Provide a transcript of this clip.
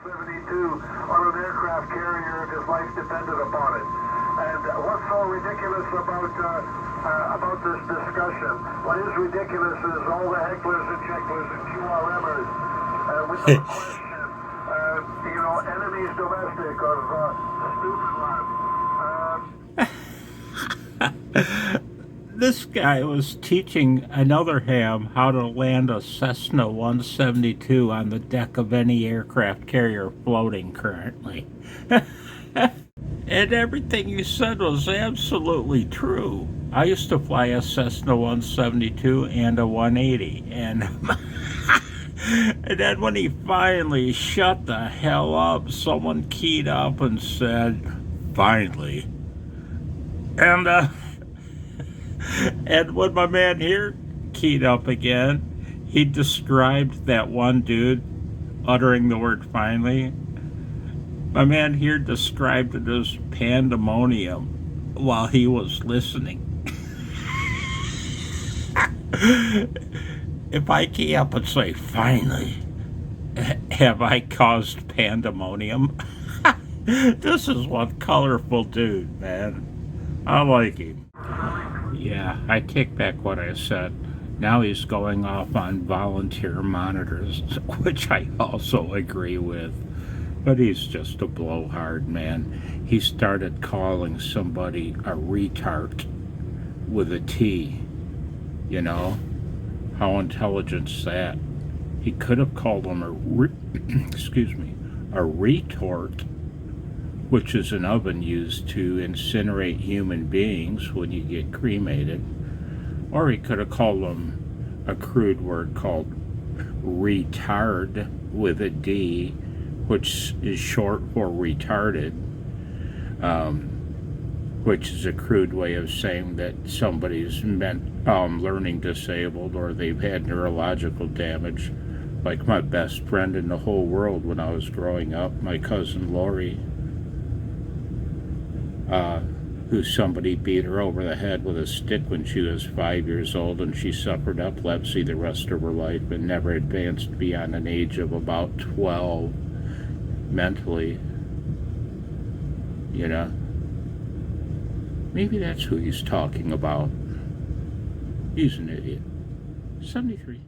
172 on an aircraft carrier if his life depended upon it. And what's so ridiculous about this discussion? What is ridiculous is all the hecklers and checklers and QRMers with the question, enemies domestic of stupid lads. This guy was teaching another ham how to land a Cessna 172 on the deck of any aircraft carrier floating currently. And everything he said was absolutely true. I used to fly a Cessna 172 and a 180, and and then when he finally shut the hell up, someone keyed up and said, "Finally." And when my man here keyed up again, he described that one dude uttering the word "finally." My man here described it as pandemonium while he was listening. If I key up and say "finally," have I caused pandemonium? This is one colorful dude, man. I like him. Yeah, I take back what I said. Now he's going off on volunteer monitors, which I also agree with. But he's just a blowhard, man. He started calling somebody a retard with a T. You know? How intelligent's that? He could have called him a retort, which is an oven used to incinerate human beings when you get cremated. Or he could have called them a crude word called retard with a D, which is short for retarded, which is a crude way of saying that somebody's learning disabled or they've had neurological damage. Like my best friend in the whole world when I was growing up, my cousin Lori, who somebody beat her over the head with a stick when she was 5 years old, and she suffered epilepsy the rest of her life and never advanced beyond an age of about 12 mentally. You know? Maybe that's who he's talking about. He's an idiot. 73.